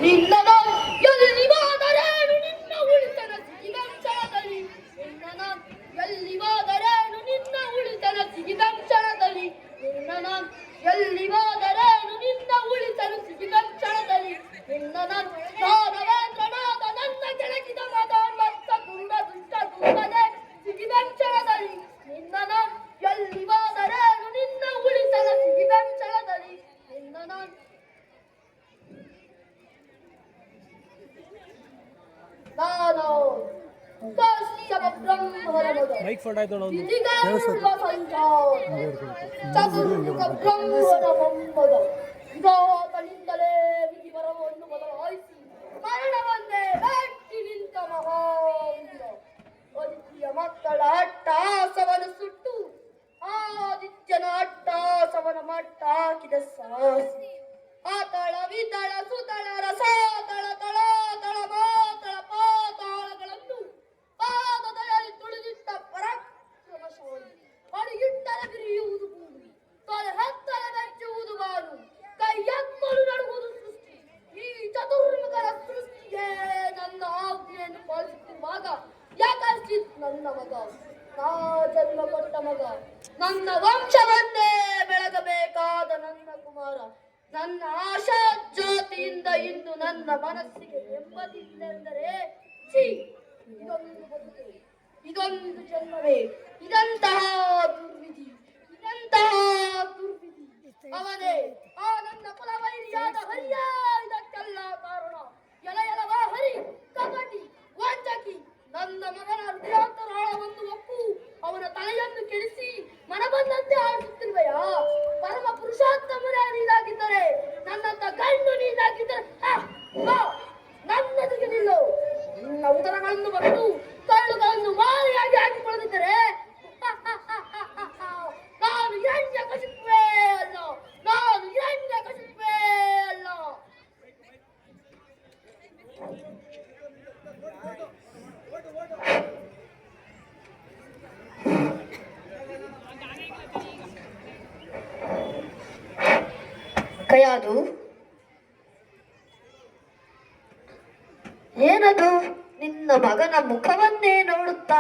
ನಿನ್ನ ಎಲ್ಲಿ ಹೋದರೇನು ನಿನ್ನ ಉಳಿತನ ಸಿಗಿದಂಚಳದಲ್ಲಿ ನಿನ್ನ ಎಲ್ಲಿ ಹೋದರೇನು ನಿನ್ನ ಉಳಿತನ ಸಿಗಿದಂಚಳದಲ್ಲಿ ನಿನ್ನ ಎಲ್ಲಿ ಹೋದರೇನು ನಿನ್ನ ಉಳಿತನ ಸಿಗಿದಂಚಳದಲ್ಲಿ ನಿನ್ನ ದಾನವೇಂದ್ರನಾದ ನನ್ನ ಕೆಳಗಿದ ಮತ ಕುರುಡ ದುಷ್ಟ ದುರ್ಗದೆ ಸಿಗಿದಂಚಳದಲ್ಲಿ ನಿನ್ನ ಎಲ್ಲಿ ಹೋದರೇನು ನಿನ್ನ ಉಳಿತನ ಸಿಗಿದಂಚಳದಲ್ಲಿ ನಿನ್ನ ನಾನು ಕಾಶ್ಯಪ ಬ್ರಹ್ಮನ ಮಗ ಚತುರ್ಮುಖ ಬ್ರಹ್ಮನ ಮೊಮ್ಮಗ ವಿಧಾತನಿಂದಲೇ ವಿಧಿ ಬರವನ್ನು ಬದಲಾಯಿಸಿ ಮರಣವನ್ನೇ ಮೆಟ್ಟಿ ನಿಂತ ಮಹಾವೀರ ಆದಿತ್ಯ ಮಕ್ಕಳ ಅಟ್ಟಹಾಸವನ್ನು ಸುಟ್ಟು ಆದಿತ್ಯನ ಅಟ್ಟಹಾಸವನ್ನು ಮಟ್ಟ ಹಾಕಿದ ಸಾಹಸಿ ಆತಳ ವಿತಳ ಸುತಳ ರಸಾತಳ ತಳ ತಳ ಮಾತಳ ಪಾತಾಳಗಳನ್ನು ಪಾದದಲ್ಲಿ ತುಳಿದಿಟ್ಟ ಪರಾಕ್ರಮಶಾಲಿ ಹೊಡೆಯಿಟ್ಟರೆ ಬಿರಿಯುವುದು ಭೂಮಿ ತೊಲೆ ಹತ್ತರ ಬೆಚ್ಚುವುದು ಬಾನು ಕೈಯಕ್ಕಲು ನಡುವುದು ಸೃಷ್ಟಿ ಈ ಚತುರ್ಮುಖರ ಸೃಷ್ಟಿಗೆ ನನ್ನ ಆಜ್ಞೆಯನ್ನು ಪಾಲಿಸುತ್ತಿರುವಾಗ ಯಾಕರ್ಷಿತ್ ನನ್ನ ಮಗ ನಾ ಜನ್ಮ ಕೊಟ್ಟ ಮಗ ನನ್ನ ವಂಶವನ್ನೇ ಬೆಳಗಬೇಕಾದ ನನ್ನ ಕುಮಾರ ನನ್ನ ಆಶಾ ಜ್ಯೋತಿಯಿಂದ ಇಂದು ನನ್ನ ಮನಸ್ಸಿಗೆ ನೆಮ್ಮದಿಯಿಲ್ಲೆಂದರೆ ಇದೊಂದು ಬದುಕು ಇದೊಂದು ಜನ್ಮವೇ ಇದಂತಹ ದುರ್ವಿಧಿ ಅವನೇ ಆ ನನ್ನ ಕುಲವೈರಿಯಾದ ಹರಿಯ ಇದಕ್ಕೆಲ್ಲ ಕಾರಣ ಎಲವಾ ಹರಿ ಕಪಟಿ ವಂಚಕಿ ನನ್ನ ಮಗನ ಹೃದಯಾಂತರಾಳವನ್ನು ಒಪ್ಪು ಅವನ ತಲೆಯನ್ನು ಕೆಡಿಸಿ ಮನ ಬಂದಂತೆ ಆಡಿಸುತ್ತಿರುವೆಯಾ ಪರಮ ಪುರುಷೋತ್ತಮರೇ ನೀನಾಗಿದ್ದರೆ ನನ್ನಂತ ಗಂಡು ನೀನಾಗಿದ್ದರೆ ನನ್ನದಿಗೆ ನಿಲ್ಲು ನಿನ್ನ ಉದರಗಳನ್ನು ಬರೆದು ಕಳ್ಳುಗಳನ್ನು ಮಾರಿಯಾಗಿ ಹಾಕಿಕೊಳ್ಳದಿದ್ದರೆ ನಾನು ಎಣ್ಣೆ ಕಸಿಪೇ ಅಲ್ಲ ಕಯಾದು ಏನದು ನಿನ್ನ ಮಗನ ಮುಖವನ್ನೇ ನೋಡುತ್ತಾ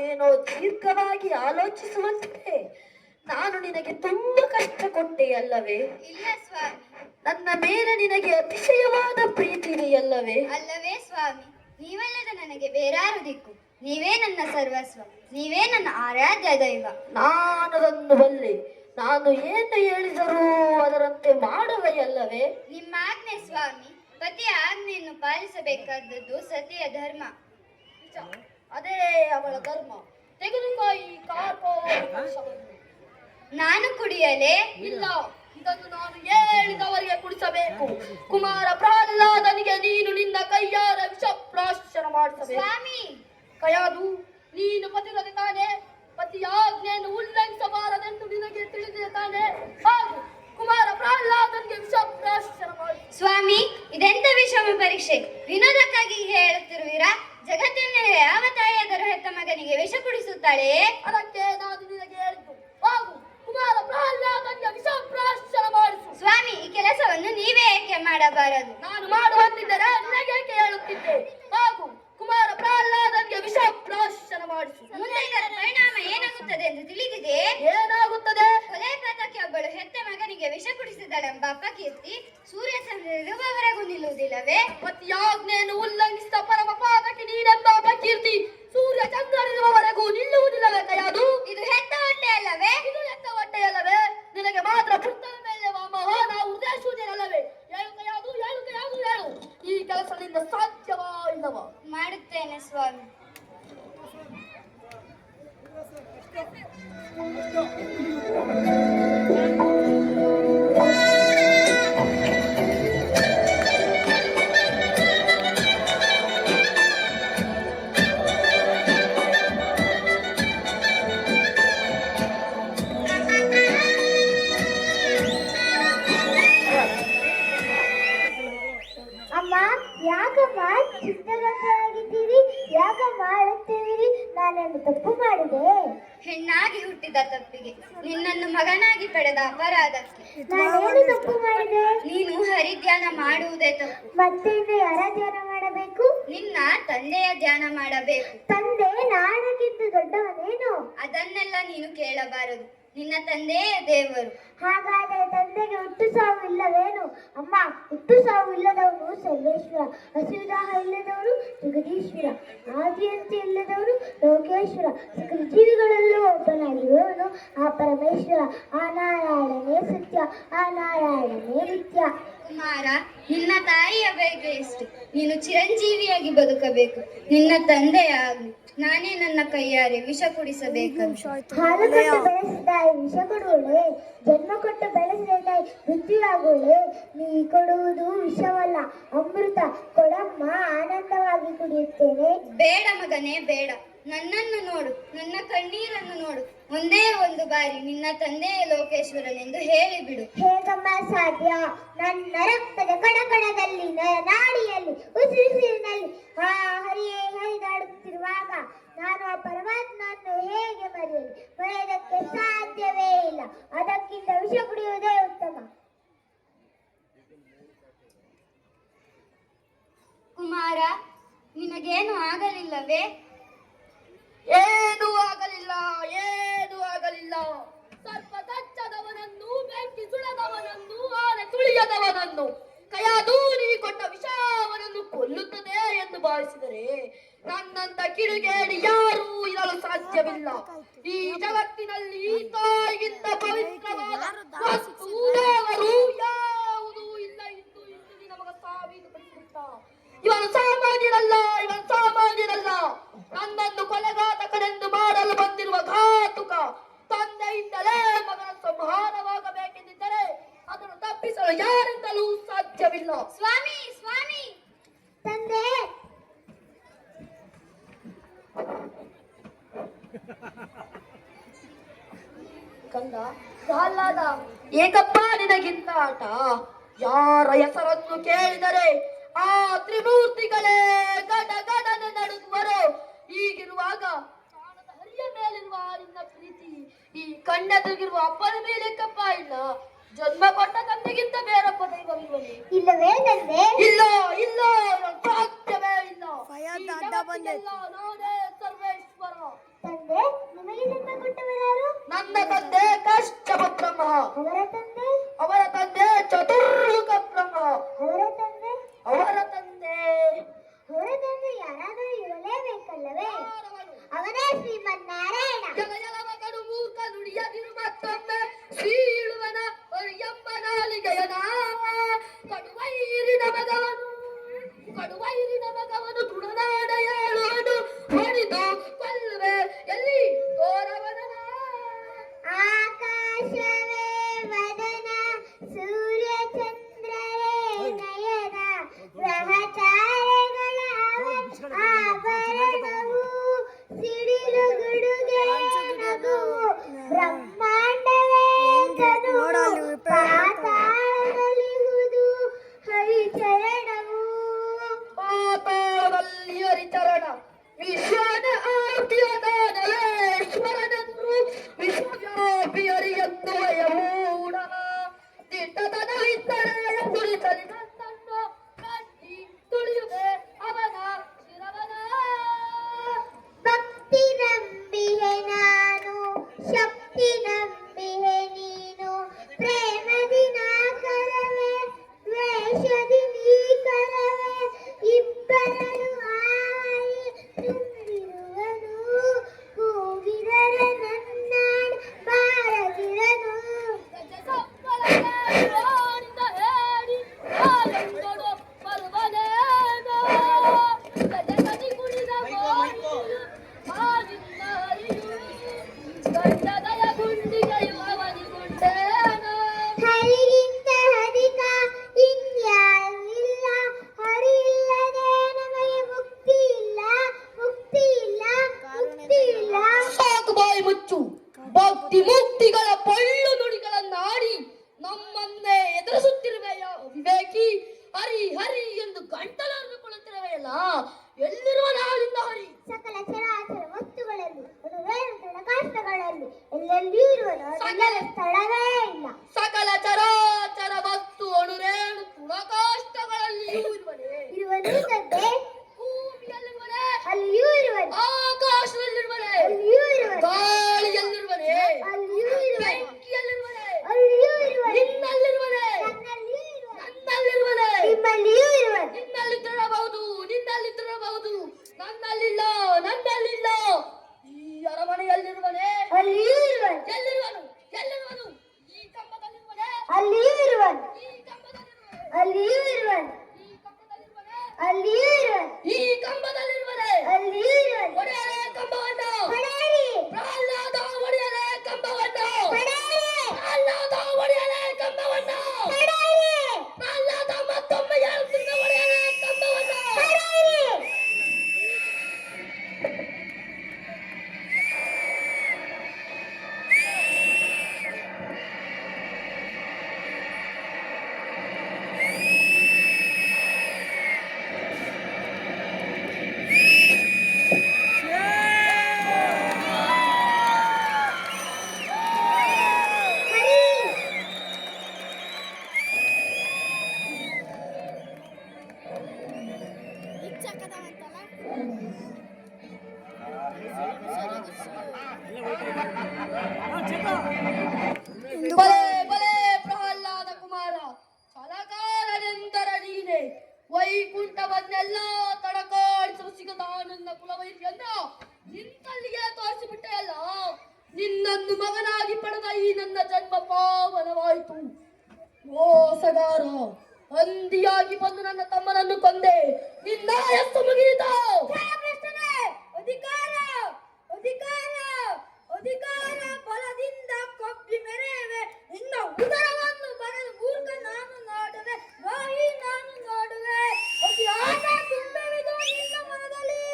ಏನೋ ದೀರ್ಘವಾಗಿ ಆಲೋಚಿಸುವಂತೆ ನಾನು ನಿನಗೆ ತುಂಬಾ ಕಷ್ಟ ಕೊಟ್ಟೆ ಅಲ್ಲವೇ? ಇಲ್ಲ ಸ್ವಾಮಿ. ನನ್ನ ಮೇಲೆ ನಿನಗೆ ಅತಿಶಯವಾದ ಪ್ರೀತಿ ಇದೆಯಲ್ಲವೇ? ಅಲ್ಲವೇ ಸ್ವಾಮಿ. ನೀವಲ್ಲದ ನನಗೆ ಬೇರಾರು ದಿಕ್ಕು. ನೀವೇ ನನ್ನ ಸರ್ವಸ್ವ, ನೀವೇ ನನ್ನ ಆರಾಧ್ಯ ದೈವ. ನಾನದನ್ನು ಬಲ್ಲೆ. ನಾನು ಏನು ಹೇಳಿದರೂ ಅದರಂತೆ ಮಾಡುವೆಯಲ್ಲವೇ? ನಿಮ್ಮ ಆಜ್ಞೆ ಸ್ವಾಮಿ. ಪತಿಯ ಆಜ್ಞೆಯನ್ನು ಪಾಲಿಸಬೇಕಾದದ್ದು ಸತಿಯ ಧರ್ಮ. ಅದೇ ಅವಳ ಧರ್ಮ. ತೆಗೆದುಕೋ ಈ ಕಾರ್ಪೋರೇಷನ್. ನಾನು ಕುಡಿಯಲೇ? ಇಲ್ಲ, ಇದನ್ನು ನಾನು ಹೇಳಿದವರಿಗೆ ಕುಡಿಸಬೇಕು. ಕುಮಾರ ಪ್ರಹ್ಲಾದನಿಗೆ ನೀನು ನಿನ್ನ ಕೈಯಾರ ವಿಷಪ್ರಾಶನ ಮಾಡಿಸಬೇಕು. ಸ್ವಾಮಿ, ಕಯಾದು, ನೀನು ಪತಿಗದೆ ತಾನೆ? ಪತಿಯ ಆಜ್ಞೆಯನ್ನು ಉಲ್ಲಂಘಿಸಬಾರದೆಂದು ನಿನಗೆ ತಿಳಿದಿದೆ ತಾನೆ? ಹಾಗೂ ಕುಮಾರ ಪ್ರಹ್ಲಾದನಿಗೆ ವಿಷಪ್ರಾಶನ ಮಾಡಿ. ಸ್ವಾಮಿ, ಇದೆಂತ ವಿಷಮ ಪರೀಕ್ಷೆ? ವಿನೋದಕ್ಕಾಗಿ ಹೇಳುತ್ತಿರುವಿರಾ? ಜಗತ್ತಿನ ಯಾವ ತಾಯಿಯಾದರೂ ಹೆತ್ತ ಮಗನಿಗೆ ವಿಷ ಕುಡಿಸುತ್ತಾಳೆ? ಅದಕ್ಕೆ ನಾನು ನಿನಗೆ ಹೇಳಿದ್ದು. ಹಾಗೂ ಕುಮಾರ ಪ್ರಹ್ಲಾದನಿಗೆ ವಿಷಪ್ರಾಶನ ಮಾಡಿಸು. ಸ್ವಾಮಿ, ಈ ಕೆಲಸವನ್ನು ನೀವೇ ಏಕೆ ಮಾಡಬಾರದು? ನಾನು ಮಾಡುವಂತಿದ್ದರೆ ನಿನಗೇಕೆ ಹೇಳುತ್ತಿದ್ದೆ? ಹಾಗೂ ಕುಮಾರ ಪ್ರಹ್ಲಾದನಿಗೆ ವಿಷಪ್ರಾಶನ ಮಾಡಿಸು. ಮುಂದೆ ಇದರ ಪರಿಣಾಮ ಏನಾಗುತ್ತದೆ ಎಂದು ತಿಳಿದಿದೆ? ಏನಾಗುತ್ತದೆ? ಕೊಲೆ ಪಾತಕಿ ಒಬ್ಬಳು ಹೆತ್ತ ಮಗನಿಗೆ ವಿಷ ಕುಡಿಸಿದಳೆಂಬ ಅಪಕೀರ್ತಿ ಸೂರ್ಯ ಚಂದ್ರ ಇರುವವರೆಗೂ ನಿಲ್ಲುವುದಿಲ್ಲವೇ? ಪತಿಯಾಜ್ಞೆಯನ್ನು ಉಲ್ಲಂಘಿಸಿದ ಪರಮ ಪಾತಕಿ ನೀನೆಂಬ ಅಪಕೀರ್ತಿ ಸೂರ್ಯ ಚಂದ್ರನಿರುವವರೆಗೂ ನಿಲ್ಲುವುದಿಲ್ಲವೇ ಕಯಾದು? ಇದು ಹೆತ್ತ ಹೊಟ್ಟೆ ಅಲ್ಲವೇ? ಇದು ಹೆತ್ತ ಹೊಟ್ಟೆಯಲ್ಲವೇ? ನಿನಗೆ ಮಾತ್ರ ಪುಸ್ತಕ ಮೇಲೆ ಮಹಾನ ಉದ್ದೇಶುವುದೇನಲ್ಲವೇ? ಹೇಳು ಕಯಾದು, ಹೇಳು ಕಯಾದು, ಹೇಳು. ಈ ಕೆಲಸದಿಂದ ಸಾಧ್ಯವಾ ಇಲ್ಲವಾ? ಮಾಡುತ್ತೇನೆ ಸ್ವಾಮಿ. ಅಮ್ಮ, ಯಾಕಮ್ಮ ಚಿತ್ರರಂಗರಾಗಿದ್ದೀರಿ? ಯಾಕಮ್ಮ ಅಳುತ್ತೀರಿ? ನಾನೇನು ತಪ್ಪು ಮಾಡಿದೆ? ಹೆಣ್ಣಾಗಿ ಹುಟ್ಟಿದ ತಪ್ಪಿಗೆ, ನಿನ್ನನ್ನು ಮಗನಾಗಿ ಪಡೆದ ಅಪರಾಧಕ್ಕೆ ನಾನೇನು ತಪ್ಪು ಮಾಡಿದೆ? ನೀನು ಹರಿಧ್ಯಾನ ಮಾಡುವುದೇ ತಪ್ಪು. ಮತ್ತೆ ಇನ್ನು ಯಾರ ಧ್ಯಾನ ಮಾಡಬೇಕು? ನಿನ್ನ ತಂದೆಯ ಧ್ಯಾನ ಮಾಡಬೇಕು. ತಂದೆ ನಾನಕ್ಕಿಂತ ದೊಡ್ಡವನೇನು? ಅದನ್ನೆಲ್ಲ ನೀನು ಕೇಳಬಾರದು. ನಿನ್ನ ತಂದೆಯೇ ದೇವರು. ಹಾಗಾದರೆ ತಂದೆಗೆ ಹುಟ್ಟು ಸಾವು ಇಲ್ಲವೇನು? ಅಮ್ಮ, ಹುಟ್ಟು ಸಾವು ಇಲ್ಲದವನು ಸರ್ವೇಶ್ವರ, ಹಸಿರುದಾಹ ಇಲ್ಲದವನು ಜಗದೀಶ್ವರ, ಆದಿಯಂತೆ ಇಲ್ಲದವನು ಲೋಕೇಶ್ವರ, ಸಕಲ ಜೀವಿಗಳಲ್ಲೂ ಒಬ್ಬನಾಗಿರುವವನು ಆ ಪರಮೇಶ್ವರ. ಆ ನಾರಾಯಣನೇ ಸತ್ಯ, ಆ ನಾರಾಯಣನೇ ನಿತ್ಯ. ಕುಮಾರ, ನಿನ್ನ ತಾಯಿಯ ಬಯಕೆ ಎಷ್ಟು? ನೀನು ಚಿರಂಜೀವಿಯಾಗಿ ಬದುಕಬೇಕು. ನಿನ್ನ ತಂದೆಯ ಆಗ್ಲಿ. ನಾನೇ ನನ್ನ ಕೈಯಾರೆ ವಿಷ ಕುಡಿಸಬೇಕಂತ. ಹಾಲು ಕೊಟ್ಟು ಬೆಳೆಸಿದ ತಾಯಿ ವಿಷ ಕೊಡುವಳೆ, ಜನ್ಮ ಕೊಟ್ಟು ಬೆಳೆಸಿದ ತಾಯಿ ಮೃತ್ಯುವಾಗುವಳೆ. ನೀ ಕೊಡುವುದು ವಿಷವಲ್ಲ, ಅಮೃತ. ಕೊಡಮ್ಮ, ಆನಂದವಾಗಿ ಕುಡಿಯುತ್ತೇನೆ. ಬೇಡ ಮಗನೇ, ಬೇಡ. ನನ್ನನ್ನು ನೋಡು, ನನ್ನ ಕಣ್ಣೀರನ್ನು ನೋಡು. ಒಂದೇ ಒಂದು ಬಾರಿ ನಿನ್ನ ತಂದೆಯೇ ಲೋಕೇಶ್ವರನೆಂದು ಹೇಳಿಬಿಡು. ಹೇಗಮ್ಮ ಸಾಧ್ಯ? ನನ್ನ ರಕ್ತದ ಕಣಕಣದಲ್ಲಿ, ನಾಡಿಯಲ್ಲಿ, ಉಸಿರಿನಲ್ಲಿ ಆ ಹರಿಯೇ ಹರಿದಾಡುತ್ತಿರುವಾಗ ನಾನು ಆ ಪರಮಾತ್ಮನನ್ನು ಹೇಗೆ ಮರೆಯಲಿ? ಮರೆಯೋದಕ್ಕೆ ಸಾಧ್ಯವೇ ಇಲ್ಲ. ಅದಕ್ಕಿಂತ ವಿಷ ಕುಡಿಯುವುದೇ ಉತ್ತಮ. ಕುಮಾರ, ನಿನಗೇನು ಆಗಲಿಲ್ಲವೇ? ಏನೂ ಆಗಲಿಲ್ಲ, ಏನೂ ಆಗಲಿಲ್ಲ. ಸ್ವಲ್ಪ ಕಚ್ಚದವನನ್ನು, ಬೆಂಕಿ ಸುಳದವನನ್ನು, ಆನೆ ತುಳಿಯದವನನ್ನು, ಕಯಾದೂರಿ ಕೊಟ್ಟ ವಿಷಾವನನ್ನು ಕೊಲ್ಲುತ್ತದೆ ಎಂದು ಭಾವಿಸಿದರೆ ನನ್ನಂತ ಕಿಡಿಗೇಡಿ ಯಾರೂ ಇರಲು ಸಾಧ್ಯವಿಲ್ಲ. ಈ ಜಗತ್ತಿನಲ್ಲಿ ತಾಯಿಗಿಂತ ಪವಿತ್ರವಾದ ವಸ್ತು ದೇವರು ಯಾವುದೂ ಇಲ್ಲ ಎಂದು ಇಂದು ನಮಗ ಸಾಬೀತುಪಡಿಸುತ್ತ. ಇವನು ಸಾಮಾನ್ಯನಲ್ಲ, ಇವನು ಸಾಮಾನ್ಯನಲ್ಲ. ನನ್ನನ್ನು ಕೊಲೆಗಾತಕನೆಂದು ಮಾಡಲು ಬಂದಿರುವ ಘಾತುಕ. ತಂದೆಯಿಂದಲೇ ಮಗನ ಸಂಹಾರವಾಗಬೇಕೆಂದಿದ್ದರೆ ಅದನ್ನು ತಪ್ಪಿಸಲು ಯಾರಿಂದಲೂ ಸಾಧ್ಯವಿಲ್ಲ. ಸ್ವಾಮಿ, ಸ್ವಾಮಿ. ತಂದೆ, ಕಂದ ಪ್ರಹ್ಲಾದ, ಏಕಪ್ಪ ನಿನಗಿಂತ ಆಟ? ಯಾರ ಹೆಸರನ್ನು ಕೇಳಿದರೆ ಆ ತ್ರಿಮೂರ್ತಿಗಳೇ ಗಡ ಗಡನೆ ನಡುಗುವರು. ಹೀಗಿರುವಾಗ ಪ್ರಾಣದ ಹರಿಯ ಮೇಲಿರುವ ನಿನ್ನ ಪ್ರೀತಿ ಈ ಕಣ್ಣೆದುಗಿರುವ ಅಪ್ಪನ ಮೇಲೆ ಕಪ್ಪ ಇಲ್ಲ. ಜನ್ಮ ಕೊಟ್ಟ ತಂದೆಗಿಂತ ಬೇರೊಬ್ಬ ದೈವವಿರುವಲ್ಲಿ ಇಲ್ಲವೇ ತಂದೆ? ಇಲ್ಲ, ಇಲ್ಲ, ಸಾಧ್ಯವೇ ಇಲ್ಲ. ಈ ಜಗತ್ತಿಗೆಲ್ಲ ನಾನೇ ಸರ್ವೇಶ್ವರ. ತಂದೆ, ನಿಮಗೆ ಜನ್ಮ ಕೊಟ್ಟವರಾರು? ನನ್ನ ತಂದೆ ಕಶ್ಯಪ ಬ್ರಹ್ಮ. ಅವರ ತಂದೆ? ಅವರ ತಂದೆ ಚತುರ್ಮುಖ ಬ್ರಹ್ಮ. ಅವರ ತಂದೆ? ಅವರ ತಂದೆ ಅವರ ತಂದೆ ಯಾರಾದರೂ ಇರಲೇಬೇಕಲ್ಲವೇ? ಅವನೇ ಶ್ರೀಮನ್ನಾರಾಯಣ. ಜಗಜಲವ ಕಡು ಮೂರ್ಖ ನುಡಿಯದಿರು ಮತ್ತೊಮ್ಮೆ ಶ್ರೀಳುವನ ಎಂಬ ನಾಲಿಗೆಯನ. ಕಡುವೈರಿನ ಮಗವನು ತುಳುನಾಡ ಹೇಳುವನು ಹೊಡೆದು ಕೊಲ್ಲುವೆ ಎಲ್ಲಿ ತೋರವನನ. ಆಕಾಶವೇ ವದನ, ಸೂರ್ಯ ಚಂದ್ರರೇ ನಯನ, ಗ್ರಹಚಾರಗಳ ಆಭರಣವು, ಸಿಡಿಲು ಗುಡುಗೆ ನಗುವು, ಬ್ರಹ್ಮಾಂಡವೇ ತನುವು, ಪಾತಾಳದಲ್ಲಿರುವುದು ಹರಿಚರಣವು. ಪಾತಾಳದಲ್ಲಿ ಹರಿಚರಣ ವಿಶ್ವನ ಆದ್ಯದಾನವೇಶ್ವರನನ್ನು ವಿಶ್ವವ್ಯಾಪಿ ಹರಿಯಂದು ವಯಮೂಢ. ದಿಟ್ಟತನವಿದ್ದರೆ ತುಳಿಸಲಿ ನನ್ನನ್ನು ಕಟ್ಟಿ ತುಳಿಯುವೆ ಅವನ ಶಿರವನ. ಭಕ್ತಿ ನಂಬಿಹೆ ನಾನು, ಶಕ್ತಿ ನಂಬಿಹೆ ನೀನು, ಪ್ರೇಮದಿ ನಾ ಕರವೆ, ದ್ವೇಷದಿ ನೀ ಕರವೆ, ಇಬ್ಬರನ್ನು ಆಯಿ ತುಂಬಿರುವನು, ಕೂಗಿದರೆ ನನ್ನಾಡ ಬಾರದಿರನು. ಗಜಸಪ್ಪಳನಿಂದ ಹೇಳಿ ಆಯಂದೊಡು ಬರುವನೇನೋ. ಗಜಗದಿ ಕುಣಿದ ಮೋಹಿಯು ಆನಿಂದ ಹರಿಯು, ಗಂಡದಯ ಗುಂಡಿಗೆಯು ಅವನಿಗುಂಡೇನೋ. ಹರಿಗಿಂತ ಅಧಿಕ ಇನ್ಯಾರಿಲ್ಲ, ಹರಿ ಇಲ್ಲದೆ ನಮಗೆ ಮುಕ್ತಿ ಇಲ್ಲ, ಮುಕ್ತಿ ಇಲ್ಲ, ಮುಕ್ತಿ ಇಲ್ಲ. ಸಾಕು ಬಾಯಿ ಮುಚ್ಚು. ಭಕ್ತಿ ಮುಕ್ತಿಗಳ ಪಳ್ಳು ನುಡಿಗಳನ್ನಾಡಿ ನಮ್ಮನ್ನೇ ಎದುರಿಸುತ್ತಿರುವೆಯ ವಿವೇಕಿ. ಹರಿ ಹರಿ ಎಂದು ಗಂಟಲನ್ನುಕೊಳ್ಳುತ್ತಿರುವೆಯಲ್ಲ, ಎಲ್ಲಿರುವ ನಾಳಿಂದ ಹರಿ? ಸಕಲ ಚರಾಚರ ವಸ್ತುಗಳಲ್ಲಿ ಒಂದು ವೇಣು ಆಕಾಶಗಳಲ್ಲಿ ಎಲ್ಲೆಲ್ಲಿಯೂ ಇರುವನು ನಿಲ್ಲಲು ಸ್ಥಳವೇ ಇಲ್ಲ. ಸಕಲ ಚರಾಚರ ವಸ್ತು ಅಣುರೇಣು ತುಳಕಾಷ್ಟಗಳಲ್ಲಿಯೂ ಇರುವನೇ. ಇರುವನು ತಂದೆ, ಭೂಮಿಯಲ್ಲಿರುವನೇ, ಅಲ್ಲಿಯೂ ಇರುವನು. ಆಕಾಶದಲ್ಲಿರುವನೇ, ಅಲ್ಲಿಯೂ ಇರುವನು. ಗಾಳಿಯಲ್ಲಿರುವನೇ, ಅಲ್ಲಿಯೂ ಇರುವನು. ಬೆಂಕಿಯಲ್ಲಿರುವನೇ, ಅಲ್ಲಿಯೂ ಇರುವನು. ನಿನ್ನಲ್ಲಿರುವನೇ, ನನ್ನಲ್ಲಿಯೂ ಇರುವನು. ನನ್ನಲ್ಲಿರುವನೇ. ನಿಮ್ಮಲ್ಲಿಯೂ ಇರುವನು. ನಿನ್ನಲ್ಲಿ ತಿರಬಹುದು, ನಿನ್ನಲ್ಲಿ ತಿರಬಹುದು, ನನ್ನಲ್ಲಿಲ್ಲ, ನನ್ನಲ್ಲಿಲ್ಲ. ಈ ಅರಮನೆಯಲ್ಲಿರುವನೇ, ಅಲ್ಲಿಯೂ ಇರುವನು. ಎಲ್ಲಿರುವನು, ಎಲ್ಲಿರುವನು? ಈ ಕಂಬದಲ್ಲಿರುವನೇ, ಅಲ್ಲಿಯೂ ಇರುವನು. ಈ ಕಂಬದಲ್ಲಿರುವನೇ, ಅಲ್ಲಿಯೂ ಇರುವನು. ಈ ಕಂಬದಲ್ಲಿರುವನೇ, ಅಲ್ಲಿಯೂ ಇರುವನು. ಈ ಕಂಬದಲ್ಲಿರುವನೇ. ಅಲ್ಲಿಯೂ ಇರುವನು. ಒಡೆಯಲೇ ಕಂಬವನ್ನು, ಪಡೆಯಿರಿ, ಪ್ರಹ್ಲಾದ ಒಡೆಯಲೇ ಕಂಬವನ್ನು, ಪಡೆಯಿರಿ, ಪ್ರಹ್ಲಾದ ಒಡೆಯಲೇ ಕಂಬವನ್ನು, ಪಡೆಯಿರಿ, ಪ್ರಹ್ಲಾದ ಮತ್ತೊಮ್ಮೆ ಹೇಳ್ತಿದ್ದ ಒಡೆಯಲೇ ಕಂಬವನ್ನು. ಪಡೆಯಿರಿ. ಬಲೆ ಬಲೆ ಪ್ರಹ್ಲಾದ ಕುಮಾರ, ಛಲಗಾರನೆಂದರ ನೀನೆ. ವೈಕುಂಠವನ್ನೆಲ್ಲ ತಡಕಾಡಿಸಲು ಸಿಗದ ನನ್ನ ಕುಲವೈರಿಯನ್ನ ನಿಂತಲ್ಲಿಗೆ ತೋರಿಸಿಬಿಟ್ಟೆಯಲ್ಲ. ನಿನ್ನನ್ನು ಮಗನಾಗಿ ಪಡೆದ ಈ ನನ್ನ ಜನ್ಮ ಪಾವನವಾಯಿತು. ಮೋಸಗಾರ, ಹಂದಿಯಾಗಿ ಬಂದು ನನ್ನ ತಮ್ಮನನ್ನು ಕೊಂದೆ. ನಿನ್ನ ಎಷ್ಟು ಮುಗಿಯಿತು? ಅಧಿಕಾರ ಅಧಿಕಾರ ಅಧಿಕಾರ ಬಲದಿಂದ ಕೊಬ್ಬಿ ಮೆರೆಯುವೆ. ನಿನ್ನ ಉದರವನ್ನು ಬರೆದು ಮೂರ್ಖ ನಾನು ನೋಡುವೆ, ದ್ರೋಹಿ ನಾನು ನೋಡುವೆ. ಅತಿ ಆಟ ತುಂಬೆವಿದು ನಿನ್ನ ಮನದಲ್ಲಿ.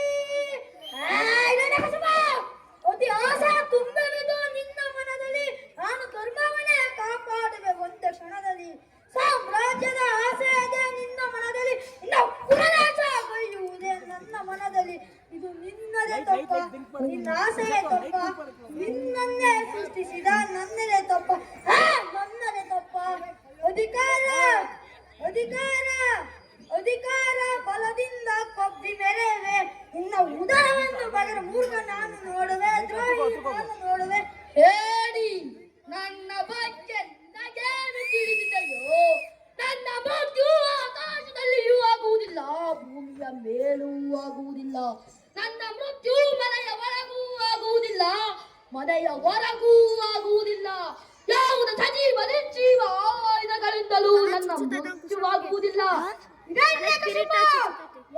ಅತಿ ಆಸೆ ತುಂಬೆವಿದು ನಿನ್ನ ಮನದಲ್ಲಿ. ನಾನು ಧರ್ಮವನ್ನೇ ಕಾಪಾಡುವೆ ಒಂದೇ ಕ್ಷಣದಲ್ಲಿ. ಸಾಮ್ರಾಜ್ಯದ ಆಸೆ ಇದೆ ನಿನ್ನ ಮನದಲ್ಲಿ. ನಿನ್ನ ಕುಲನಾಶ ಬೈಯುವುದೇ ನನ್ನ ಮನದಲ್ಲಿ. ಇದು ನಿನ್ನದೇ ತಪ್ಪ, ನಿನ್ನ ಆಸೆಯೇ ತಪ್ಪ. ನಿನ್ನನ್ನೇ ಸೃಷ್ಟಿಸಿದ ನನ್ನದೇ ತಪ್ಪ, ನನ್ನದೇ ತಪ್ಪ. ಅಧಿಕಾರ ಅಧಿಕಾರ ಅಧಿಕಾರ ಬಲದಿಂದ ಕೊಬ್ಬಿ ಮೆರೆಯುವೆ. ನಿನ್ನ ಉದರವನ್ನು ಬಗೆರ ಮೂರ್ಖ ನಾನು ನೋಡುವೆ, ದ್ರೋಹಿ ನಾನು ನೋಡುವೆ. ಹೇಳಿ, ನನ್ನ ಬಗ್ಗೆ ನನಗೇನು ತಿಳಿದಿದೆಯೋ? ನನ್ನ ಮೃತ್ಯು ಆಕಾಶದಲ್ಲಿಯೂ ಆಗುವುದಿಲ್ಲ, ಭೂಮಿಯ ಮೇಲೂ ಆಗುವುದಿಲ್ಲ. ನನ್ನ ಮೃತ್ಯು ಮನೆಯ ಒಳಗೂ ಆಗುವುದಿಲ್ಲ, ಮನೆಯ ಹೊರಗೂ ಆಗುವುದಿಲ್ಲ. ಯಾವುದ ಸಜೀವ ನಿರ್ಜೀವ ಆಯುಧಗಳಿಂದಲೂ ನನ್ನ ಮೃತ್ಯುವಾಗುವುದಿಲ್ಲ.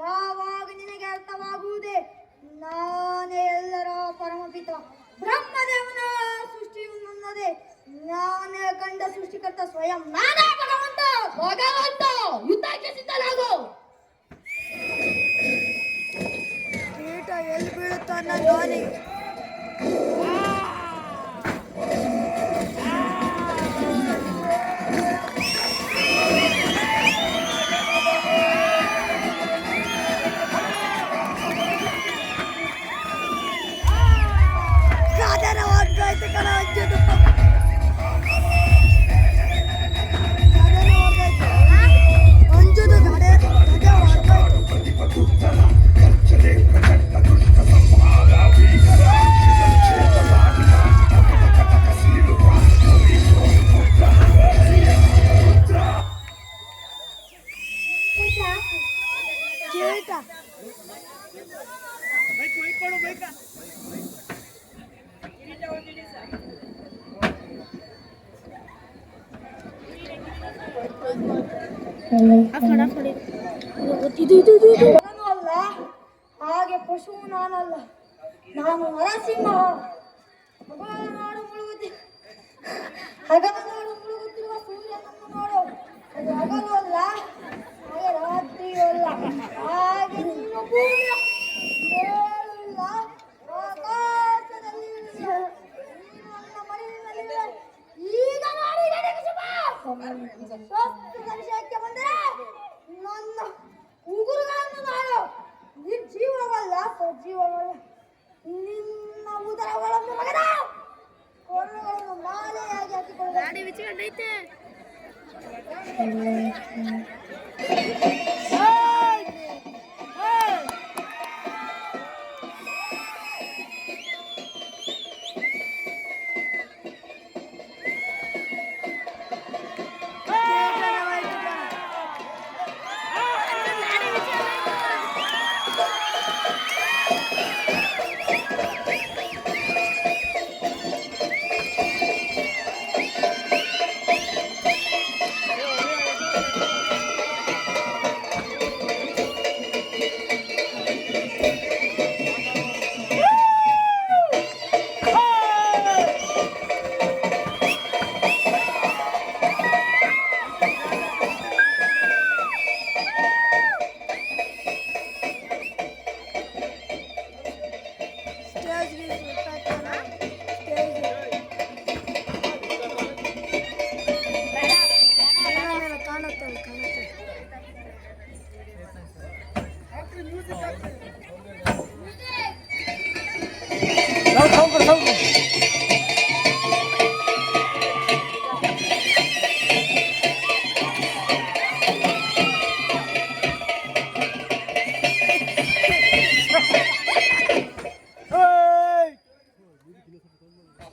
ಯಾವಾಗ ನಿನಗೆ ಅರ್ಥವಾಗುವುದೇ? ನಾನೇ ಎಲ್ಲರ ಪರಮಪಿತ, ಬ್ರಹ್ಮದೇವನ ಸೃಷ್ಟಿಯು ನನ್ನದೇ. ನಾನೇ ಕಂಡ ಸೃಷ್ಟಿಕರ್ತ, ಸ್ವಯಂ ನಾನೇ ಭಗವಂತ. ಭಗವಂತ, ಯುದ್ಧಕ್ಕೆ ಸಿದ್ಧನಾಗು. ಕೀಟ ಎಲ್ಲಿ ಬೀಳುತ್ತಾನ ಗಾಳಿ. ನಾನು ಅಲ್ಲ, ಹಾಗೆ ಪಶು ನಾನಲ್ಲ. ನಾನು ನರಸಿಂಹ. ಹಗಲನಾಡು ಮುಳುಗುತ್ತಿರುವ ಸೂರ್ಯನನ್ನು ನೋಡು. ಅದು ಹಗಲು ಅಲ್ಲ, ಹಾಗೆ ರಾತ್ರಿಯೂ ಅಲ್ಲ. ಹಾಗೆ ನಿನ್ನ ಭೂಮಿಯ ಮೇಲೂ ಇಲ್ಲ, ಆಕಾಶದಲ್ಲಿ ಇಲ್ಲ. ನೀನು ನನ್ನ ಮನೆಯಲ್ಲಿರುವೆ. ಈಗ ಮಾಡಿ ವಿಷಯಕ್ಕೆ ಬಂದರೆ ನನ್ನ ಉಗುರುಗಳನ್ನು ನಾನು ನಿರ್ಜೀವವಲ್ಲ, ಸಜೀವವಲ್ಲ. ನಿನ್ನ ಉದರಗಳನ್ನು ಮಗನ ಕೊರಳುಗಳನ್ನು ಮಾಲೆಯಾಗಿ ಹಾಕಿಕೊಳ್ಳಬೇಕು.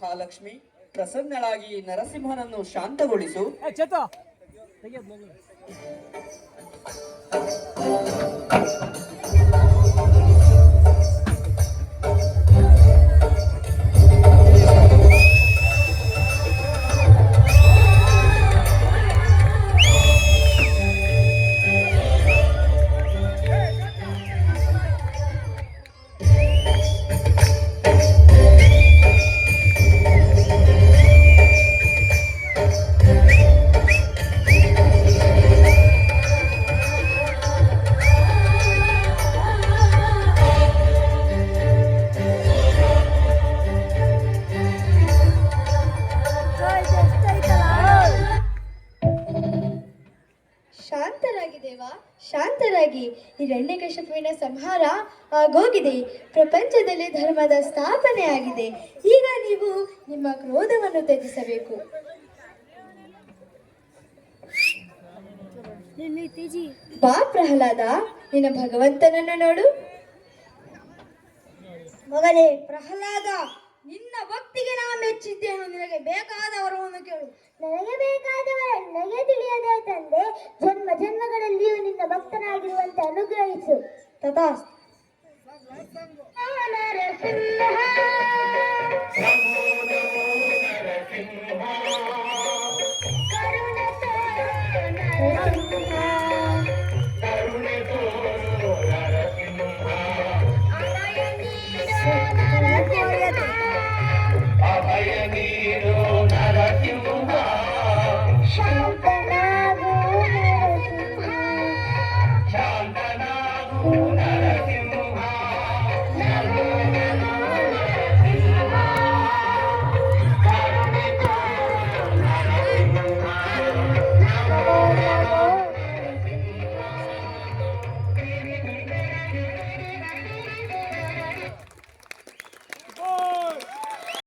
ಮಹಾಲಕ್ಷ್ಮಿ, ಪ್ರಸನ್ನಳಾಗಿ ನರಸಿಂಹನನ್ನು ಶಾಂತಗೊಳಿಸು. ಶಾಂತರಾಗಿ ದೇವ, ಶಾಂತರಾಗಿ. ಹಿರಣ್ಯಕಶಿಪುವಿನ ಸಂಹಾರ ಆಗೋಗಿದೆ. ಪ್ರಪಂಚದಲ್ಲಿ ಧರ್ಮದ ಸ್ಥಾಪನೆ ಆಗಿದೆ. ಈಗ ನೀವು ನಿಮ್ಮ ಕ್ರೋಧವನ್ನು ತ್ಯಜಿಸಬೇಕು. ಬಾ ಪ್ರಹ್ಲಾದ, ನಿನ್ನ ಭಗವಂತನನ್ನು ನೋಡು. ಮಗನೇ ಪ್ರಹ್ಲಾದ, ನಿನ್ನ ಭಕ್ತಿಗೆ ನಾನು ಮೆಚ್ಚಿದ್ದೇನು. ನಿನಗೆ ಬೇಕಾದ ವರವನ್ನು ಕೇಳು. ನನಗೆ ಬೇಕಾದವರ ನನಗೆ ತಿಳಿಯದೆ ತಂದೆ, ಜನ್ಮ ಜನ್ಮಗಳಲ್ಲಿಯೂ ನಿನ್ನ ಭಕ್ತನಾಗಿರುವಂತೆ ಅನುಗ್ರಹಿಸು. ತಥಾಸ್ತು. ನರಸಿಂಹ